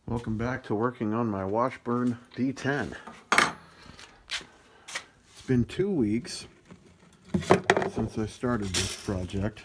Welcome back to working on my Washburn D10. It's been 2 weeks since I started this project.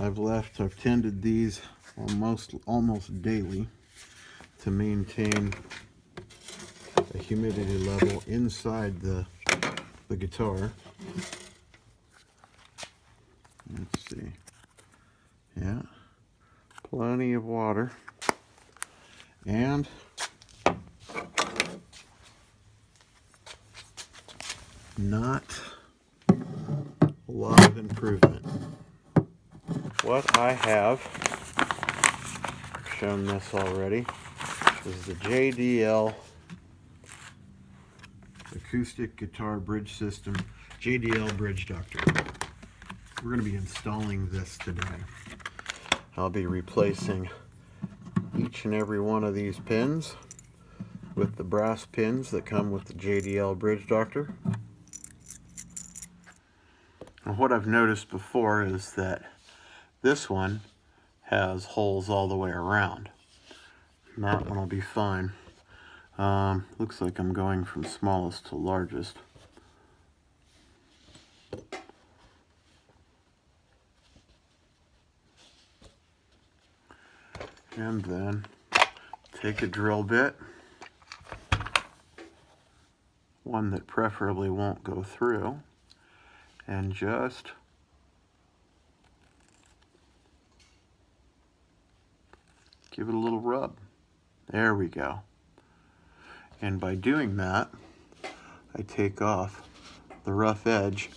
I've tended these almost daily to maintain a humidity level inside the guitar. Let's see. Yeah, plenty of water. And not a lot of improvement. What I have, shown this already, is the JDL Acoustic Guitar Bridge System, JDL Bridge Doctor. We're going to be installing this today. I'll be replacing each and every one of these pins with the brass pins that come with the JDL Bridge Doctor. And what I've noticed before is that this one has holes all the way around. And that one will be fine. Looks like I'm going from smallest to largest. And then take a drill bit, one that preferably won't go through, and just give it a little rub. There we go. And by doing that, I take off the rough edge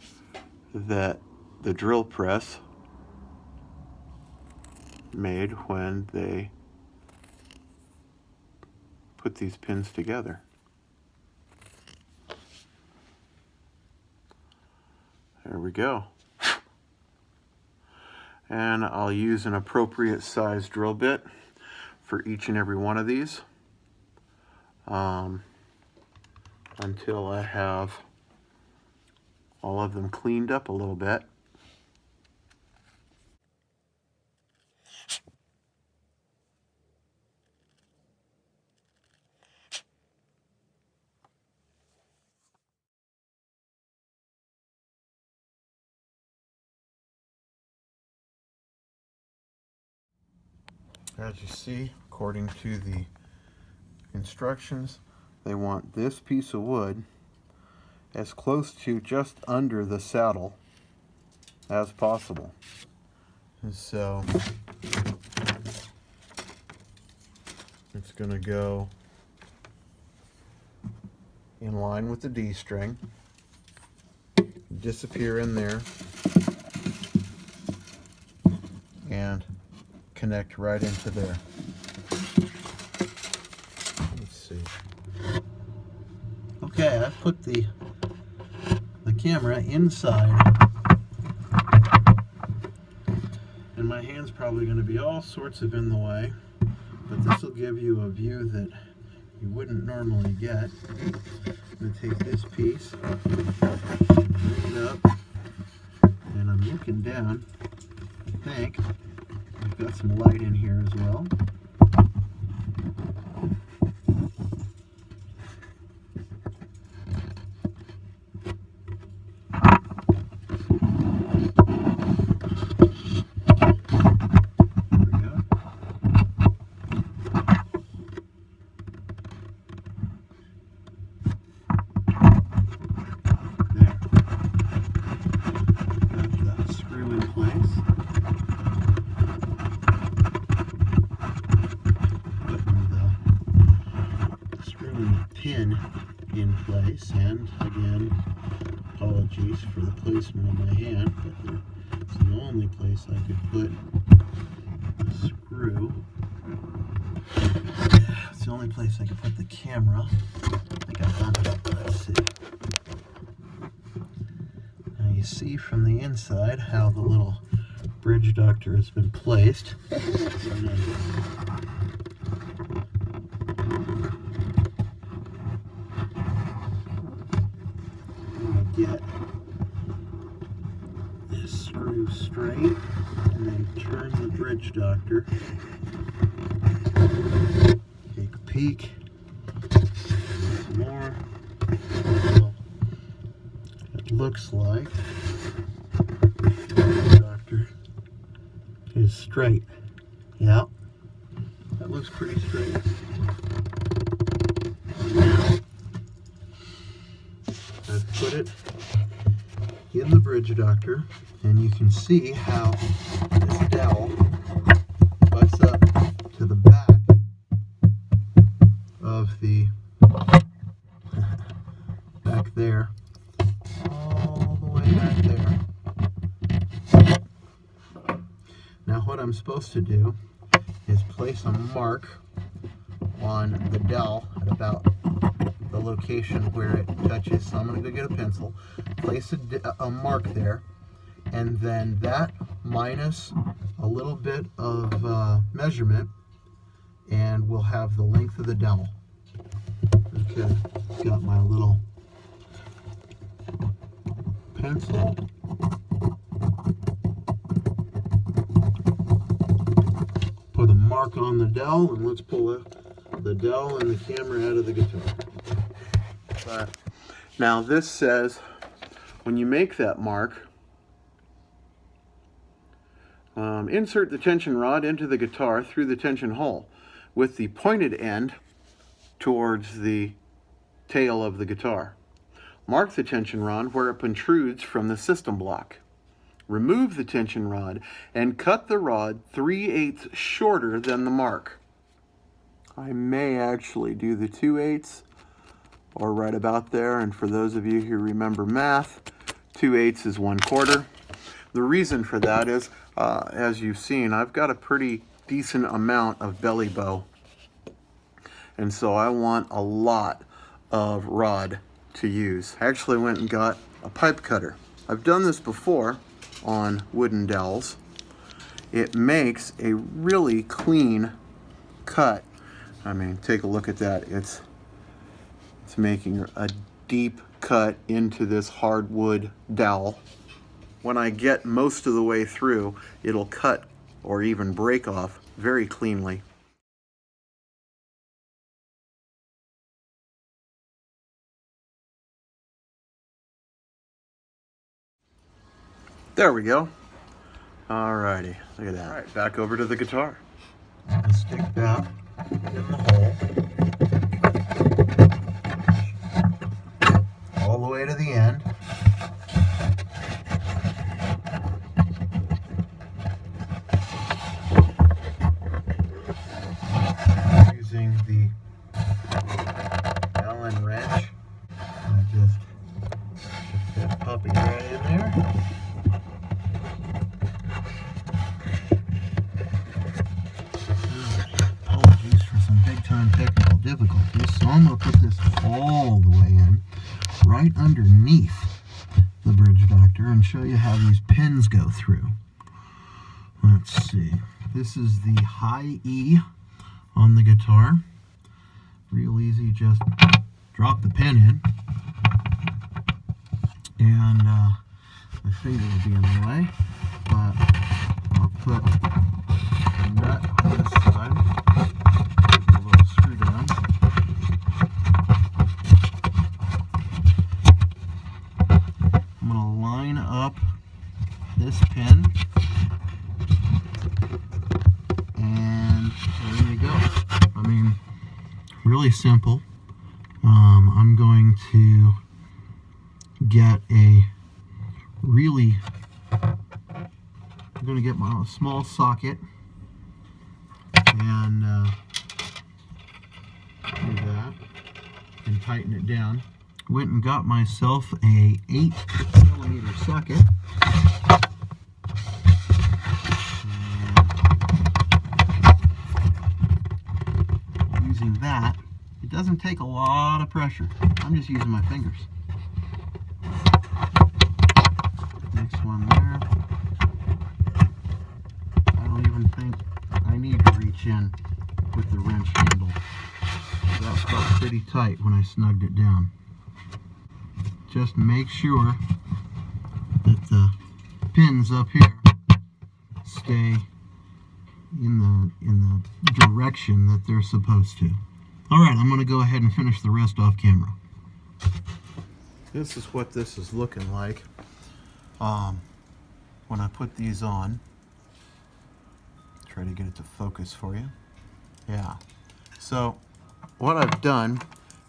that the drill press made when they put these pins together. There we go. And I'll use an appropriate size drill bit for each and every one of these until I have all of them cleaned up a little bit. As you see, according to the instructions, they want this piece of wood as close to just under the saddle as possible. And so it's going to go in line with the D string, disappear in there, and connect right into there. Let's see. Okay, I've put the camera inside, and my hand's probably going to be all sorts of in the way, but this will give you a view that you wouldn't normally get. I'm going to take this piece, bring it up, and I'm looking down. I think I've got some light in here as well. Pin in place, and again, apologies for the placement of my hand, but it's the only place I could put the screw. It's the only place I could put the camera. I think I've done it. Let's see. Now you see from the inside how the little bridge doctor has been placed. Get this screw straight and then turn the bridge doctor peek. Some more. Well, it looks like the doctor is straight. Yeah, that looks pretty straight. Now, I've put it in the Bridge Doctor, and you can see how this dowel butts up to the back of the back there, all the way back there. Now what I'm supposed to do is place a mark on the dowel at about the location where it touches. So I'm going to go get a pencil, place a mark there, and then that minus a little bit of measurement, and we'll have the length of the dowel. Okay, got my little pencil. Put a mark on the dowel, and let's pull the dowel and the camera out of the guitar. But now this says, when you make that mark, insert the tension rod into the guitar through the tension hole with the pointed end towards the tail of the guitar. Mark the tension rod where it protrudes from the system block. Remove the tension rod and cut the rod 3/8 shorter than the mark. I may actually do the 2/8 or right about there, and for those of you who remember math, 2/8 is 1/4. The reason for that is, as you've seen, I've got a pretty decent amount of belly bow, and so I want a lot of rod to use. I actually went and got a pipe cutter. I've done this before on wooden dowels. It makes a really clean cut. I mean, take a look at that. It's making a deep cut into this hardwood dowel. When I get most of the way through, it'll cut or even break off very cleanly. There we go. Alrighty, look at that. All right, back over to the guitar. And stick that in the hole. All the way to the end. Using the Allen wrench, I just stick that puppy right in there. Apologies for some big time technical difficulties. So I'm going to put this all the way in, right underneath the Bridge Doctor, and show you how these pins go through. Let's see. This is the high E on the guitar. Real easy, just drop the pin in, and my finger will be in the way, but I'll put a nut on this side, a little screw down. I'm going to line up this pin, and there you go. I mean, really simple. I'm going to get my small socket and do that and tighten it down. Went and got myself a 8mm socket. And using that, it doesn't take a lot of pressure. I'm just using my fingers. Next one there. I don't even think I need to reach in with the wrench handle. That felt pretty tight when I snugged it down. Just make sure that the pins up here stay in the direction that they're supposed to. All right, I'm gonna go ahead and finish the rest off camera. This is what this is looking like when I put these on. Try to get it to focus for you. Yeah. So what I've done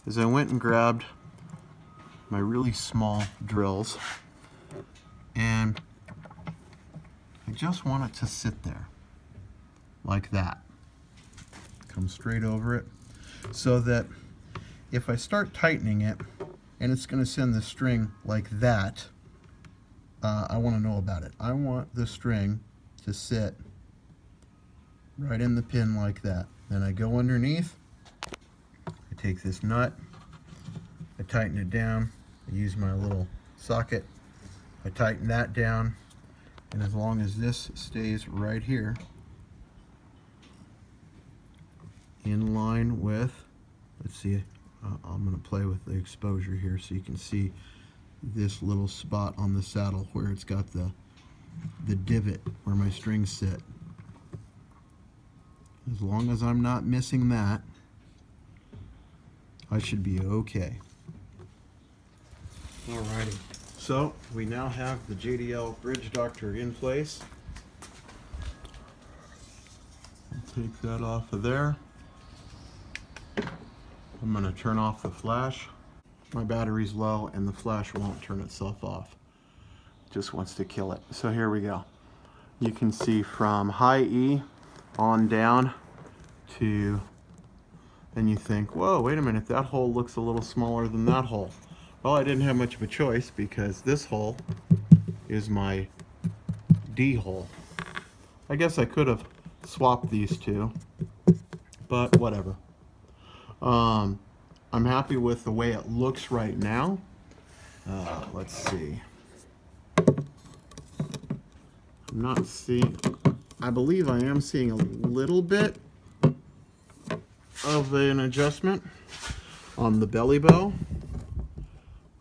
is I went and grabbed my really small drills, and I just want it to sit there like that. Come straight over it, so that if I start tightening it and it's going to send the string like that, I want to know about it. I want the string to sit right in the pin like that. Then I go underneath, I take this nut, I tighten it down, I use my little socket, I tighten that down, and as long as this stays right here in line with, let's see, I'm going to play with the exposure here so you can see this little spot on the saddle where it's got the divot where my strings sit. As long as I'm not missing that, I should be okay. Alrighty, so we now have the JLD Bridge Doctor in place. I'll take that off of there. I'm going to turn off the flash. My battery's low and the flash won't turn itself off. It just wants to kill it. So here we go. You can see from high E on down to, and you think, whoa, wait a minute, that hole looks a little smaller than that hole. Well, I didn't have much of a choice because this hole is my D hole. I guess I could have swapped these two, but whatever. I'm happy with the way it looks right now. Let's see. I'm not seeing, I believe I am seeing a little bit of an adjustment on the belly bow,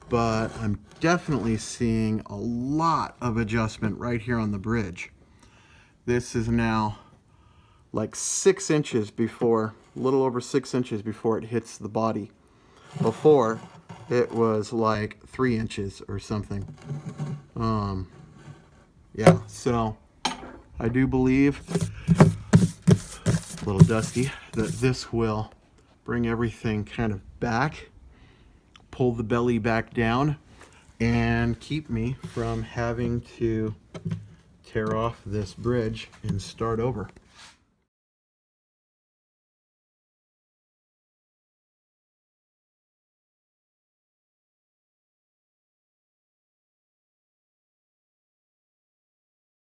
but I'm definitely seeing a lot of adjustment right here on the bridge. This is now like 6 inches before, a little over 6 inches before it hits the body. Before, it was like 3 inches or something. Yeah, so I do believe, a little dusty, that this will bring everything kind of back, pull the belly back down, and keep me from having to tear off this bridge and start over.